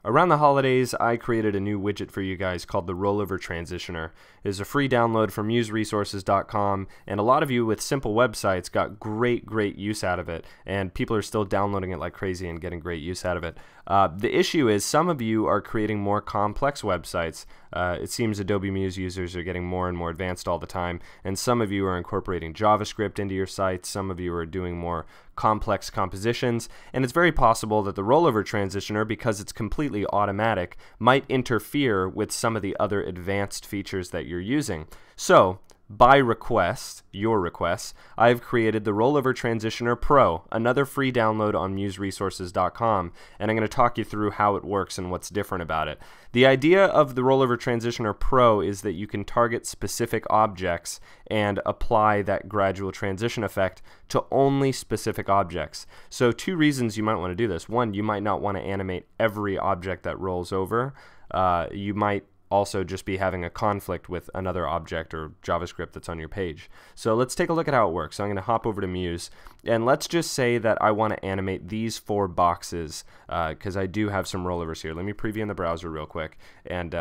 Around the holidays, I created a new widget for you guys called the Rollover Transitioner. It's a free download from museresources.com, and a lot of you with simple websites got great use out of it, and people are still downloading it like crazy and getting great use out of it. The issue is some of you are creating more complex websites. It seems Adobe Muse users are getting more and more advanced all the time, and some of you are incorporating JavaScript into your sites, some of you are doing more complex compositions, and it's very possible that the rollover transitioner, because it's completely automatic, might interfere with some of the other advanced features that you're using. So, by request, your request, I've created the Rollover Transitioner Pro, another free download on museresources.com, and I'm going to talk you through how it works and what's different about it. The idea of the Rollover Transitioner Pro is that you can target specific objects and apply that gradual transition effect to only specific objects. So two reasons you might want to do this. One, you might not want to animate every object that rolls over. You might also just be having a conflict with another object or JavaScript that's on your page. So let's take a look at how it works. So I'm going to hop over to Muse, and let's just say that I want to animate these 4 boxes because I do have some rollovers here. Let me preview in the browser real quick, and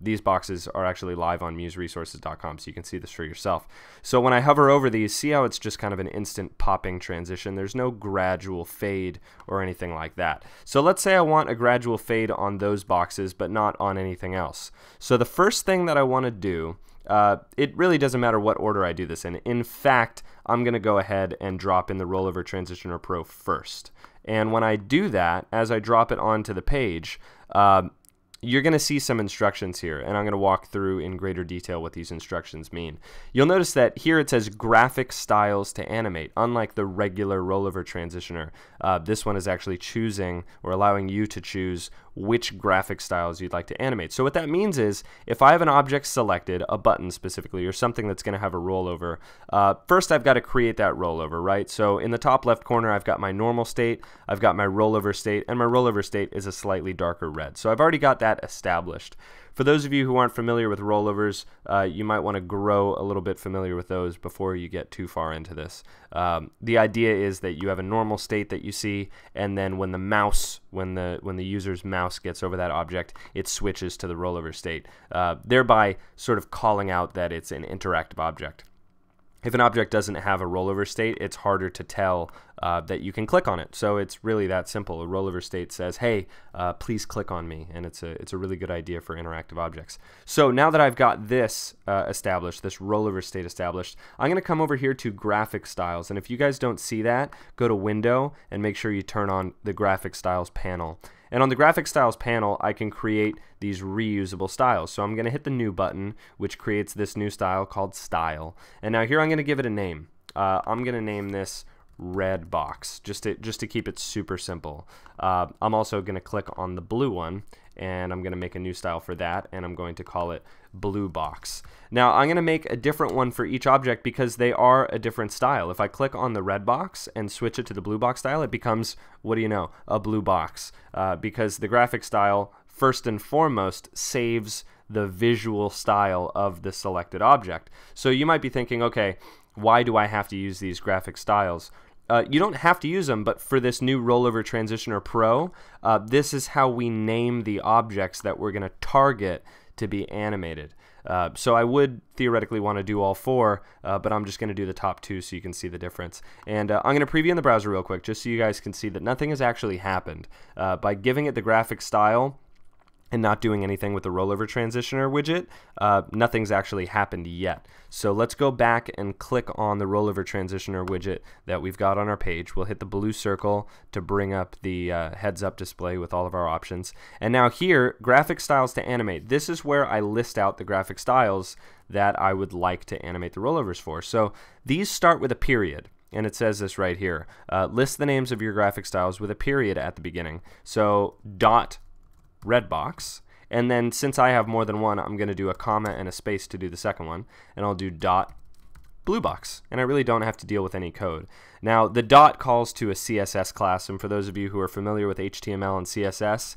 these boxes are actually live on museresources.com, so you can see this for yourself. So when I hover over these, see how it's just kind of an instant popping transition. There's no gradual fade or anything like that. So let's say I want a gradual fade on those boxes, but not on anything else. So the first thing that I want to do, it really doesn't matter what order I do this in. In fact, I'm going to go ahead and drop in the Rollover Transitioner Pro first. And when I do that, as I drop it onto the page, you're going to see some instructions here, and I'm going to walk through in greater detail what these instructions mean. You'll notice that here it says graphic styles to animate. Unlike the regular rollover transitioner, this one is actually choosing or allowing you to choose which graphic styles you'd like to animate. So what that means is if I have an object selected, a button specifically, or something that's going to have a rollover, first I've got to create that rollover, right? So in the top left corner, I've got my normal state, I've got my rollover state, and my rollover state is a slightly darker red. So I've already got that established. For those of you who aren't familiar with rollovers, you might want to grow a little bit familiar with those before you get too far into this. The idea is that you have a normal state that you see, and then when the user's mouse gets over that object, it switches to the rollover state, thereby sort of calling out that it's an interactive object. If an object doesn't have a rollover state, it's harder to tell that you can click on it. So it's really that simple. A rollover state says, hey, please click on me, and it's a really good idea for interactive objects. So now that I've got this established, this rollover state established, I'm going to come over here to graphic styles, and if you guys don't see that, go to Window and make sure you turn on the graphic styles panel. And on the graphic styles panel, I can create these reusable styles. So I'm going to hit the new button, which creates this new style called style. And now here I'm going to give it a name. I'm going to name this red box, just to keep it super simple. I'm also going to click on the blue one, and I'm going to make a new style for that, and I'm going to call it blue box. Now I'm going to make a different one for each object because they are a different style. If I click on the red box and switch it to the blue box style, it becomes, what do you know, a blue box, because the graphic style first and foremost saves the visual style of the selected object. So you might be thinking, okay, why do I have to use these graphic styles? You don't have to use them, but for this new Rollover Transitioner Pro, this is how we name the objects that we're going to target to be animated. So I would theoretically want to do all 4, but I'm just going to do the top 2 so you can see the difference. And I'm going to preview in the browser real quick just so you guys can see that nothing has actually happened. By giving it the graphic style and not doing anything with the Rollover Transitioner widget, nothing's actually happened yet. So let's go back and click on the Rollover Transitioner widget that we've got on our page. We'll hit the blue circle to bring up the heads-up display with all of our options. And now here, graphic styles to animate. This is where I list out the graphic styles that I would like to animate the rollovers for. So these start with a period. And it says this right here. List the names of your graphic styles with a period at the beginning. So dot red box, and then since I have more than one, I'm going to do a comma and a space to do the second one, and I'll do dot blue box, and I really don't have to deal with any code. Now the dot calls to a CSS class, and for those of you who are familiar with HTML and CSS,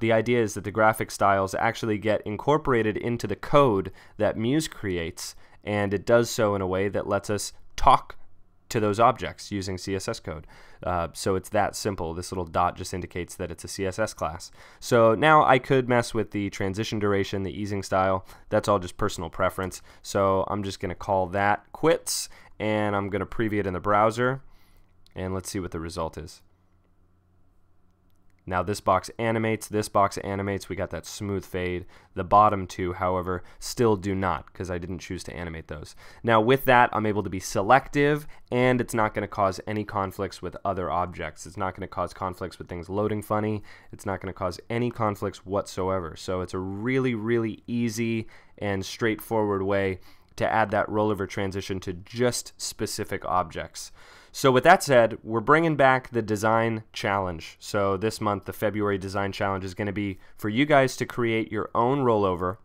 the idea is that the graphic styles actually get incorporated into the code that Muse creates, and it does so in a way that lets us talk to those objects using CSS code. So it's that simple. This little dot just indicates that it's a CSS class. So now I could mess with the transition duration, the easing style. That's all just personal preference. So I'm just going to call that quits, and I'm going to preview it in the browser, and let's see what the result is. Now this box animates, we got that smooth fade. The bottom two, however, still do not, because I didn't choose to animate those. Now with that, I'm able to be selective, and it's not going to cause any conflicts with other objects. It's not going to cause conflicts with things loading funny. It's not going to cause any conflicts whatsoever. So it's a really, really easy and straightforward way to add that rollover transition to just specific objects. So with that said, we're bringing back the design challenge. So this month, the February design challenge is going to be for you guys to create your own rollover,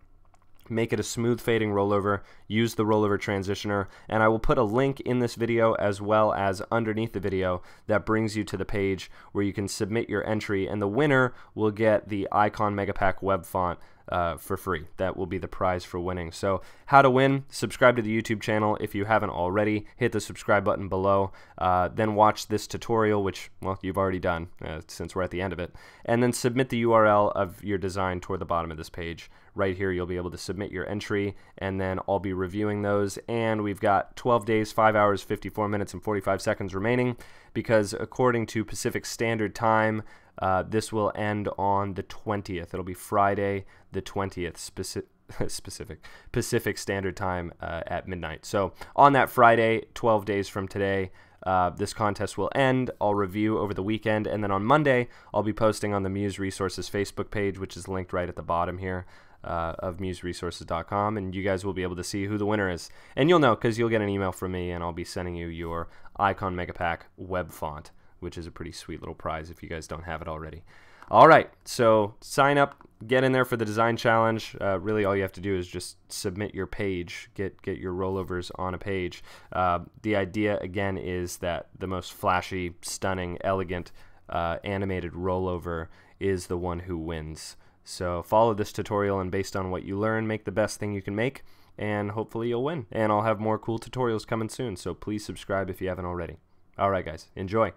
make it a smooth fading rollover, use the rollover transitioner, and I will put a link in this video as well as underneath the video that brings you to the page where you can submit your entry, and the winner will get the Icon Megapack web font for free. That will be the prize for winning. So how to win: subscribe to the YouTube channel if you haven't already, hit the subscribe button below, then watch this tutorial, which, well, you've already done since we're at the end of it, and then submit the URL of your design toward the bottom of this page. Right here you'll be able to submit your entry, and then I'll be reviewing those, and we've got 12 days, 5 hours, 54 minutes, and 45 seconds remaining, because according to Pacific Standard Time, this will end on the 20th. It'll be Friday the 20th, Pacific Standard Time at midnight. So on that Friday, 12 days from today, this contest will end. I'll review over the weekend, and then on Monday, I'll be posting on the Muse Resources Facebook page, which is linked right at the bottom here of museresources.com, and you guys will be able to see who the winner is. And you'll know because you'll get an email from me, and I'll be sending you your Icon Megapack web font, which is a pretty sweet little prize if you guys don't have it already. All right, so sign up, get in there for the design challenge. Really all you have to do is just submit your page, get your rollovers on a page. The idea, again, is that the most flashy, stunning, elegant, animated rollover is the one who wins. So follow this tutorial, and based on what you learn, make the best thing you can make, and hopefully you'll win. And I'll have more cool tutorials coming soon, so please subscribe if you haven't already. All right, guys, enjoy.